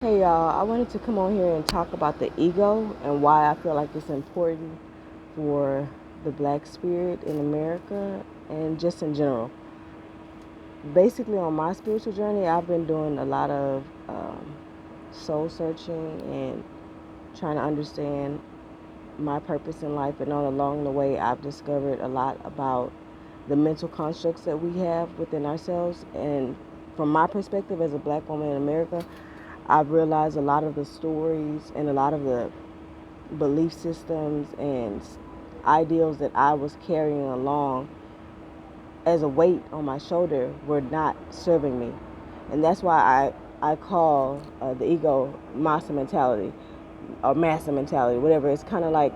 Hey y'all, I wanted to come on here and talk about the ego and why I feel like it's important for the black spirit in America and just in general. Basically, on my spiritual journey, I've been doing a lot of soul searching and trying to understand my purpose in life. And along the way, I've discovered a lot about the mental constructs that we have within ourselves. And from my perspective as a black woman in America, I've realized a lot of the stories and a lot of the belief systems and ideals that I was carrying along as a weight on my shoulder were not serving me. And that's why I call the ego Massa Mentality, whatever. It's kind of like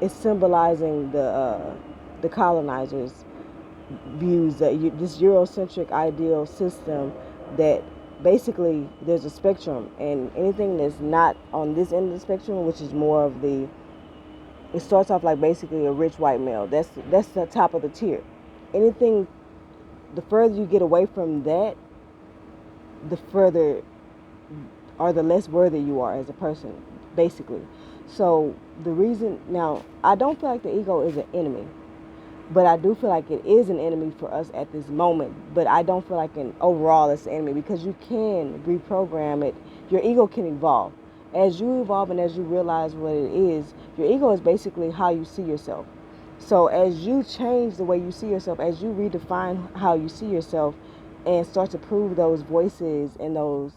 it's symbolizing the colonizers' views that this Eurocentric ideal system that basically there's a spectrum, and anything that's not on this end of the spectrum, which is more of the, it starts off like basically a rich white male. That's the top of the tier. Anything, the further you get away from that, the further or the less worthy you are as a person, basically. So the reason now, I don't feel like the ego is an enemy. But I do feel like it is an enemy for us at this moment. But I don't feel like overall it's an enemy, because you can reprogram it. Your ego can evolve. As you evolve and as you realize what it is, your ego is basically how you see yourself. So as you change the way you see yourself, as you redefine how you see yourself and start to prove those voices and those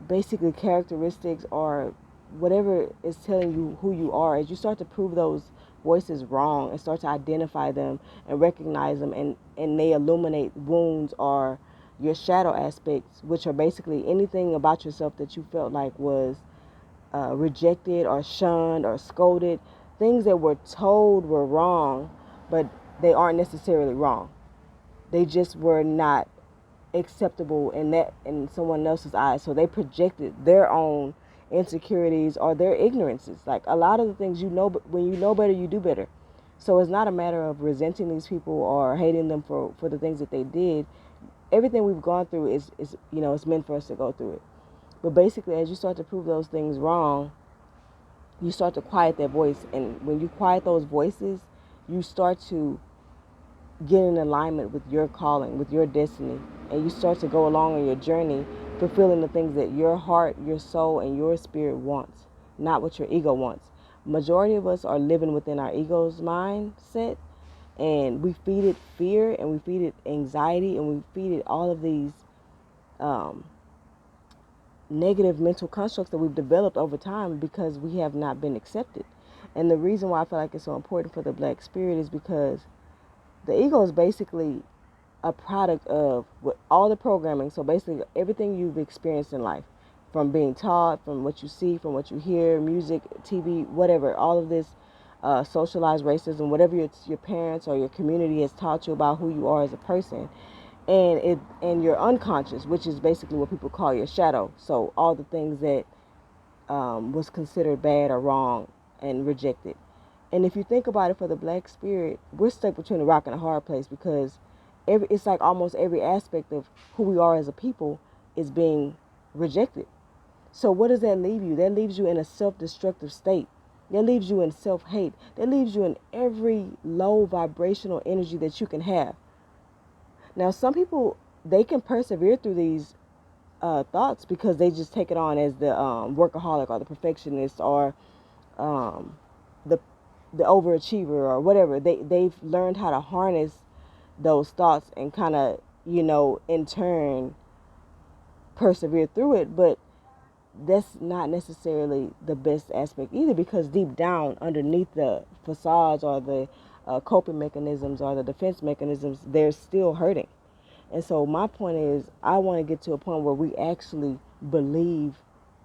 basically characteristics or whatever is telling you who you are, as you start to prove those voices wrong and start to identify them and recognize them, and they illuminate wounds or your shadow aspects, which are basically anything about yourself that you felt like was rejected or shunned or scolded, things that were told were wrong, but they aren't necessarily wrong. They just were not acceptable in someone else's eyes, so they projected their own insecurities or their ignorances. Like a lot of the things, but when you know better, you do better. So it's not a matter of resenting these people or hating them for the things that they did. Everything we've gone through is it's meant for us to go through it. But basically, as you start to prove those things wrong, you start to quiet that voice, and when you quiet those voices, you start to get in alignment with your calling, with your destiny, and you start to go along on your journey, fulfilling the things that your heart, your soul, and your spirit wants, not what your ego wants. Majority of us are living within our ego's mindset, and we feed it fear, and we feed it anxiety, and we feed it all of these um, negative mental constructs that we've developed over time because we have not been accepted. And the reason why I feel like it's so important for the black spirit is because the ego is basically a product of all the programming. So basically, everything you've experienced in life, from being taught, from what you see, from what you hear, music, TV, whatever, all of this socialized racism, whatever your parents or your community has taught you about who you are as a person, and your unconscious, which is basically what people call your shadow. So all the things that was considered bad or wrong and rejected. And if you think about it, for the black spirit, we're stuck between a rock and a hard place, because it's like almost every aspect of who we are as a people is being rejected. So what does that leave you? That leaves you in a self-destructive state. That leaves you in self-hate. That leaves you in every low vibrational energy that you can have. Now, some people, they can persevere through these thoughts because they just take it on as the workaholic or the perfectionist or um, the the overachiever or whatever. They've learned how to harness those thoughts and kind of, in turn persevere through it. But that's not necessarily the best aspect either, because deep down underneath the facades or the coping mechanisms or the defense mechanisms, they're still hurting. And so my point is, I want to get to a point where we actually believe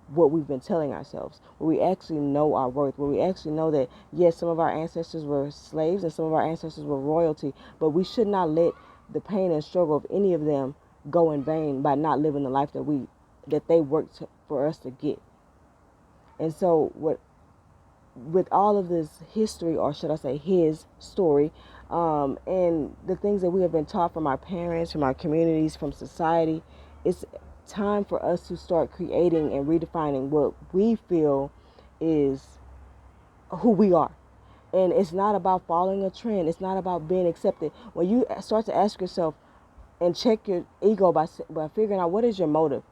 what we've been telling ourselves, where we actually know our worth, where we actually know that, yes, some of our ancestors were slaves and some of our ancestors were royalty, but we should not let the pain and struggle of any of them go in vain by not living the life that they worked for us to get. And so with all of this history, or should I say his story, and the things that we have been taught from our parents, from our communities, from society, it's time for us to start creating and redefining what we feel is who we are. And it's not about following a trend. It's not about being accepted. When you start to ask yourself and check your ego by figuring out what is your motive.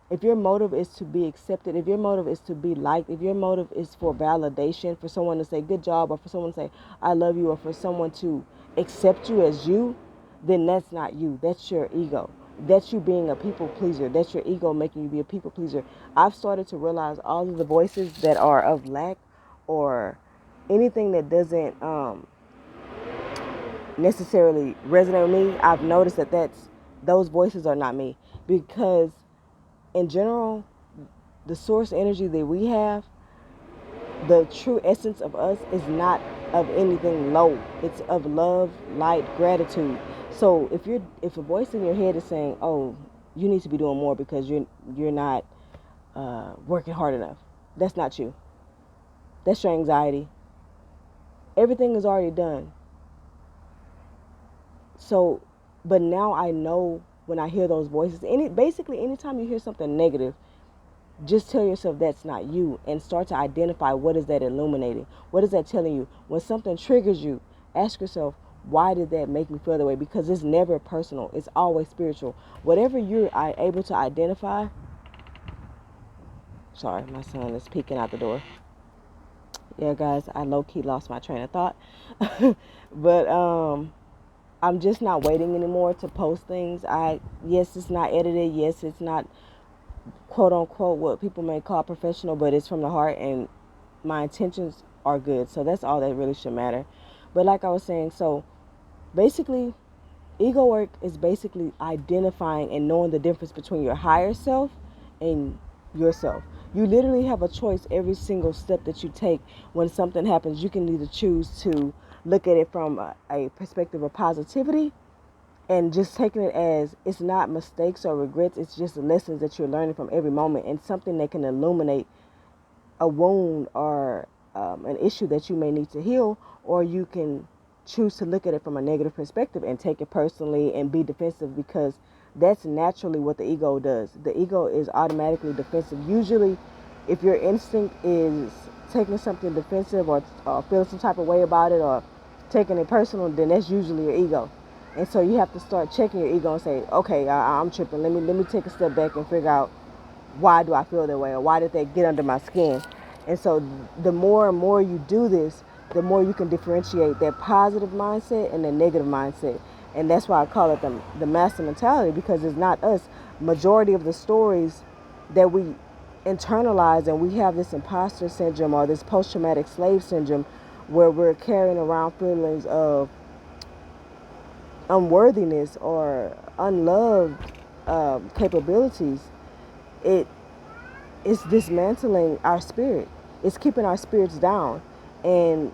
If your motive is to be accepted, if your motive is to be liked, if your motive is for validation, for someone to say good job, or for someone to say I love you, or for someone to accept you as you, then that's not you. That's your ego. That's you being a people pleaser. That's your ego making you be a people pleaser. I've started to realize all of the voices that are of lack or anything that doesn't necessarily resonate with me. I've noticed that those voices are not me, because in general, the source energy that we have, the true essence of us is not of anything low. It's of love, light, gratitude. So if a voice in your head is saying, "Oh, you need to be doing more because you're not working hard enough," that's not you. That's your anxiety. Everything is already done. So, but now I know when I hear those voices. Basically, anytime you hear something negative, just tell yourself that's not you, and start to identify what is that illuminating. What is that telling you? When something triggers you, ask yourself, why did that make me feel that way? Because it's never personal. It's always spiritual. Whatever you're able to identify. Sorry, my son is peeking out the door. Yeah, guys, I low-key lost my train of thought. But I'm just not waiting anymore to post things. Yes, it's not edited. Yes, it's not quote unquote what people may call professional, but it's from the heart, and my intentions are good. So that's all that really should matter. But like I was saying, so basically, ego work is basically identifying and knowing the difference between your higher self and yourself. You literally have a choice every single step that you take. When something happens, you can either choose to look at it from a perspective of positivity and just taking it as it's not mistakes or regrets, it's just the lessons that you're learning from every moment, and something that can illuminate a wound or an issue that you may need to heal. Or you can choose to look at it from a negative perspective and take it personally and be defensive, because that's naturally what the ego does. The ego is automatically defensive. Usually, if your instinct is taking something defensive or feeling some type of way about it or taking it personal, then that's usually your ego. And so you have to start checking your ego and say, okay, I'm tripping. Let me take a step back and figure out, why do I feel that way, or why did that get under my skin? And so the more and more you do this, the more you can differentiate that positive mindset and the negative mindset. And that's why I call it the Massa Mentality, because it's not us. Majority of the stories that we internalize, and we have this imposter syndrome or this post-traumatic slave syndrome, where we're carrying around feelings of unworthiness or unloved capabilities. It's dismantling our spirit. It's keeping our spirits down. And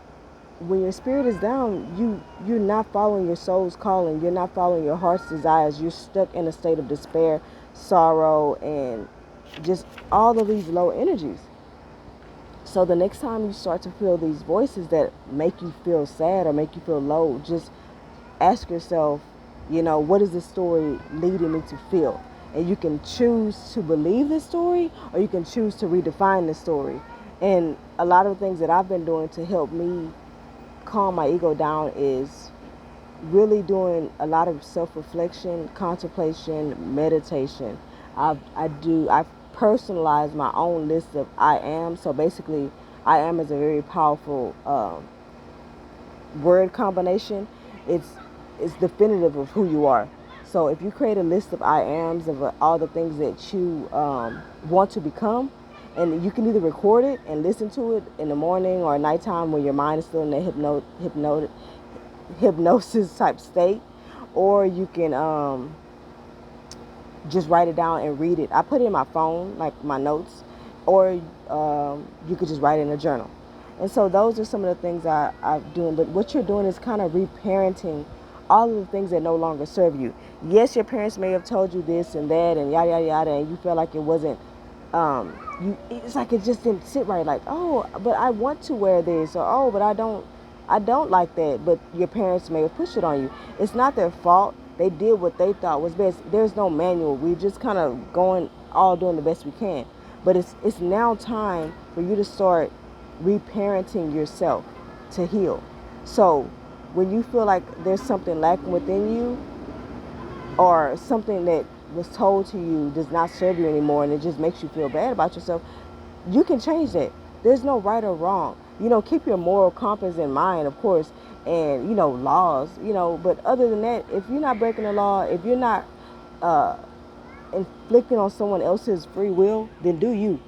when your spirit is down, you're not following your soul's calling. You're not following your heart's desires. You're stuck in a state of despair, sorrow, and just all of these low energies. So the next time you start to feel these voices that make you feel sad or make you feel low, just ask yourself, what is this story leading me to feel? And you can choose to believe this story, or you can choose to redefine this story. And a lot of the things that I've been doing to help me calm my ego down is really doing a lot of self-reflection, contemplation, meditation. I've personalized my own list of I am. So basically, I am is a very powerful word combination. It's definitive of who you are. So if you create a list of I ams of all the things that you want to become, and you can either record it and listen to it in the morning or at nighttime when your mind is still in the hypnosis type state, or you can just write it down and read it. I put it in my phone, like my notes, or you could just write it in a journal. And so those are some of the things I'm doing. But what you're doing is kind of reparenting all of the things that no longer serve you. Yes, your parents may have told you this and that and yada, yada, yada, and you feel like it wasn't, it's like it just didn't sit right. Like, oh, but I want to wear this, or oh, but I don't like that. But your parents may have pushed it on you. It's not their fault. They did what they thought was best. There's no manual. We just kind of all doing the best we can. But it's now time for you to start reparenting yourself to heal. So when you feel like there's something lacking within you, or something that was told to you does not serve you anymore, and it just makes you feel bad about yourself, you can change that. There's no right or wrong. Keep your moral compass in mind, of course, and laws. But other than that, if you're not breaking the law, if you're not inflicting on someone else's free will, then do you.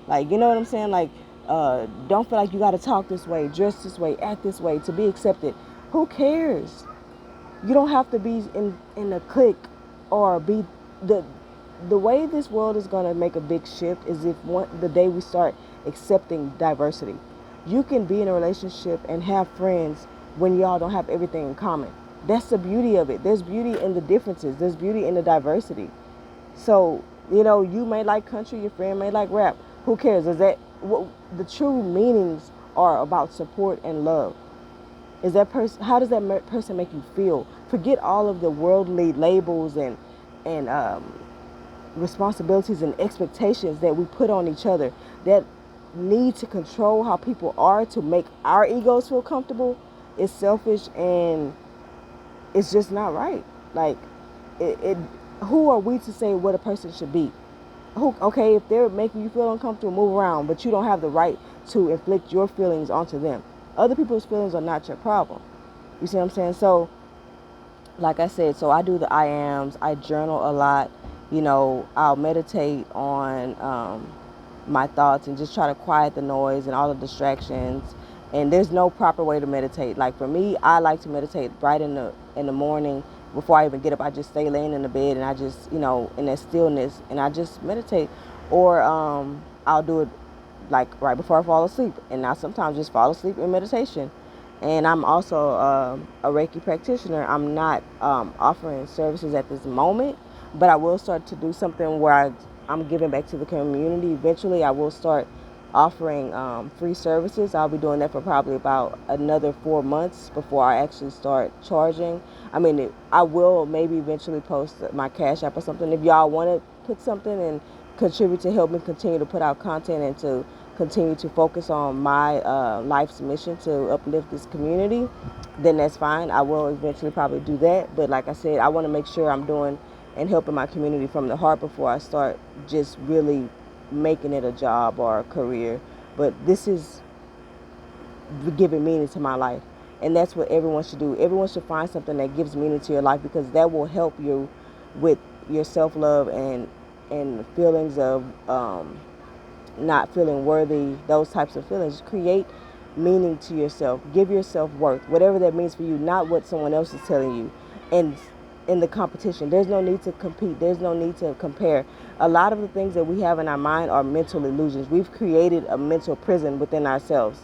Like, you know what I'm saying? Like, don't feel like you got to talk this way, dress this way, act this way to be accepted. Who cares? You don't have to be in a clique or be the way this world is going to make a big shift is if the day we start accepting diversity. You can be in a relationship and have friends when y'all don't have everything in common. That's the beauty of it. There's beauty in the differences. There's beauty in the diversity. So, you may like country, your friend may like rap. Who cares? Is that what the true meanings are about support and love? Is that person? How does that person make you feel? Forget all of the worldly labels and responsibilities and expectations that we put on each other that need to control how people are to make our egos feel comfortable. It's selfish and it's just not right. Like, who are we to say what a person should be? Okay, if they're making you feel uncomfortable, move around, but you don't have the right to inflict your feelings onto them. Other people's feelings are not your problem. You see what I'm saying? So, like I said, so I do the I ams. I journal a lot. I'll meditate on my thoughts and just try to quiet the noise and all the distractions. And there's no proper way to meditate. Like, for me, I like to meditate right in the morning before I even get up. I just stay laying in the bed and I just, in that stillness, and I just meditate. Or I'll do it like right before I fall asleep, and I sometimes just fall asleep in meditation. And I'm also a Reiki practitioner. I'm not offering services at this moment, but I will start to do something where I'm giving back to the community. Eventually, I will start offering free services. I'll be doing that for probably about another 4 months before I actually start charging. I mean, I will maybe eventually post my Cash App or something. If y'all want to put something and contribute to help me continue to put out content and to continue to focus on my life's mission to uplift this community, then that's fine. I will eventually probably do that. But like I said, I want to make sure I'm doing and helping my community from the heart before I start just really making it a job or a career. But this is giving meaning to my life, and that's what everyone should do. Everyone should find something that gives meaning to your life, because that will help you with your self-love and feelings of not feeling worthy, those types of feelings. Create meaning to yourself. Give yourself worth, whatever that means for you, not what someone else is telling you. And in the competition, there's no need to compete. There's no need to compare. A lot of the things that we have in our mind are mental illusions. We've created a mental prison within ourselves.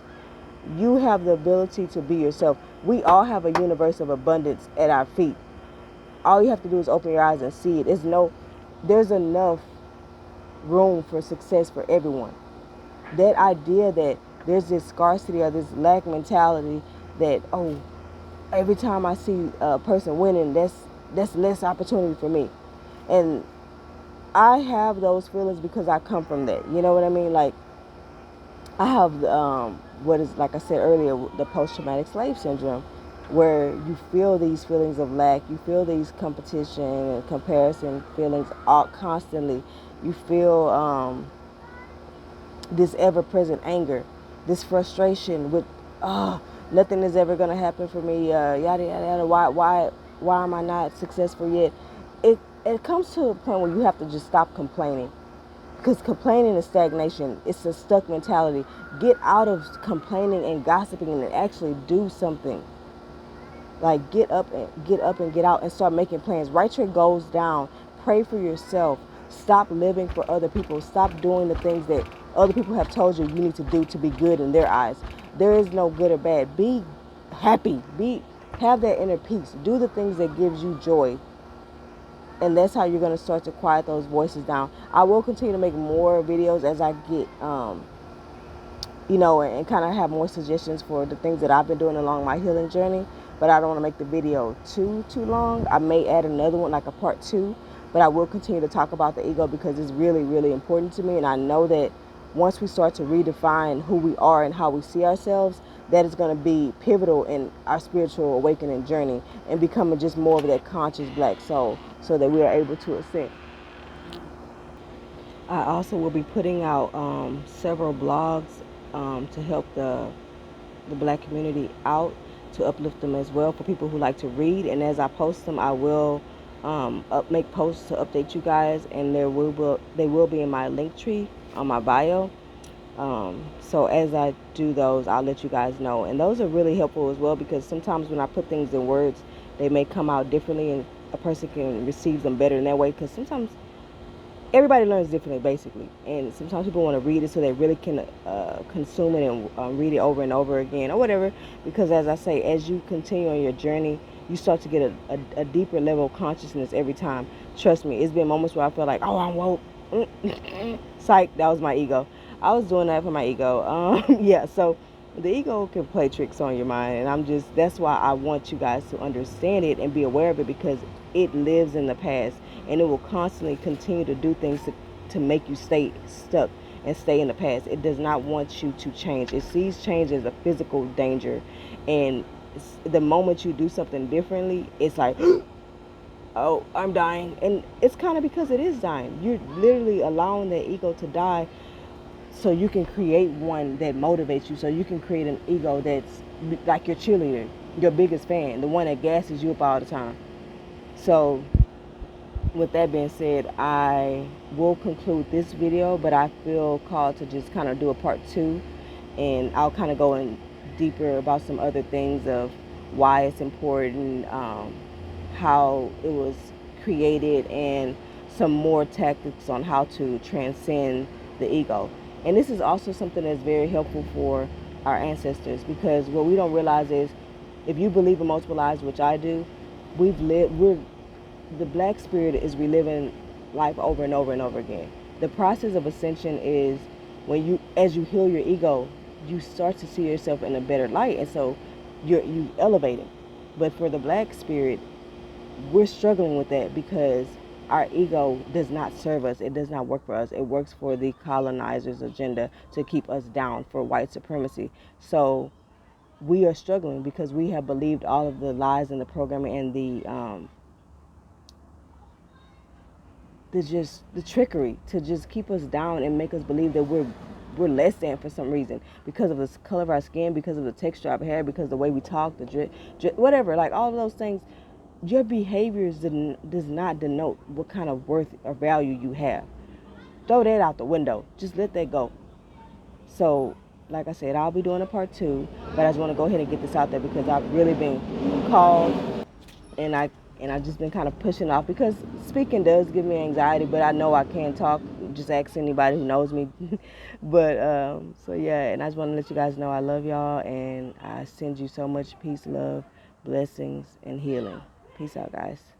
You have the ability to be yourself. We all have a universe of abundance at our feet. All you have to do is open your eyes and see it. There's enough room for success for everyone. That idea that there's this scarcity or this lack mentality that, oh, every time I see a person winning, that's less opportunity for me. And I have those feelings because I come from that. You know what I mean? Like, I have what is, like I said earlier, the post-traumatic slave syndrome, where you feel these feelings of lack, you feel these competition and comparison feelings all constantly. You feel this ever-present anger, this frustration with, nothing is ever going to happen for me, yada, yada, yada. Why am I not successful yet? It comes to a point where you have to just stop complaining. Because complaining is stagnation. It's a stuck mentality. Get out of complaining and gossiping and actually do something. Like, get up and get out and start making plans. Write your goals down. Pray for yourself. Stop living for other people. Stop doing the things that other people have told you need to do to be good in their eyes. There is no good or bad. Be happy. Have that inner peace. Do the things that gives you joy. And that's how you're going to start to quiet those voices down. I will continue to make more videos as I get, and kind of have more suggestions for the things that I've been doing along my healing journey. but I don't want to make the video too long. I may add another one, like a part 2, but I will continue to talk about the ego because it's really, really important to me. And I know that once we start to redefine who we are and how we see ourselves, that is going to be pivotal in our spiritual awakening journey and becoming just more of that conscious black soul, so that we are able to ascend. I also will be putting out several blogs to help the black community out, to uplift them as well, for people who like to read. And as I post them, I will make posts to update you guys, and they will be in my link tree on my bio. So as I do those, I'll let you guys know. And those are really helpful as well, because sometimes when I put things in words, they may come out differently, and a person can receive them better in that way, because sometimes everybody learns differently, basically. And sometimes people want to read it so they really can consume it and read it over and over again or whatever. Because as I say, as you continue on your journey, you start to get a deeper level of consciousness every time. Trust me, it's been moments where I feel like, oh, I'm woke. Psych, that was my ego. I was doing that for my ego. Yeah, so the ego can play tricks on your mind, and that's why I want you guys to understand it and be aware of it, because it lives in the past, and it will constantly continue to do things to make you stay stuck and stay in the past. It does not want you to change. It sees change as a physical danger, and the moment you do something differently, it's like, oh, I'm dying. And it's kind of because it is dying. You're literally allowing the ego to die so you can create one that motivates you, so you can create an ego that's like your cheerleader, your biggest fan, the one that gasses you up all the time. So with that being said, I will conclude this video, but I feel called to just kind of do a part 2, and I'll kind of go in deeper about some other things of why it's important, how it was created, and some more tactics on how to transcend the ego. And this is also something that's very helpful for our ancestors, because what we don't realize is, if you believe in multiple lives, which I do, the black spirit is reliving life over and over and over again. The process of ascension is as you heal your ego, you start to see yourself in a better light, and so you elevating. But for the black spirit, we're struggling with that because our ego does not serve us. It does not work for us. It works for the colonizers' agenda to keep us down, for white supremacy. So we are struggling because we have believed all of the lies and the programming and the trickery to just keep us down and make us believe that we're less than for some reason, because of the color of our skin, because of the texture of our hair, because of the way we talk, the whatever, like all of those things. Your behaviors does not denote what kind of worth or value you have. Throw that out the window. Just let that go. So, like I said, I'll be doing a part 2, but I just want to go ahead and get this out there because I've really been called, and I've just been kind of pushing off, because speaking does give me anxiety, but I know I can talk. Just ask anybody who knows me. But so yeah, and I just want to let you guys know I love y'all, and I send you so much peace, love, blessings, and healing. Peace out, guys.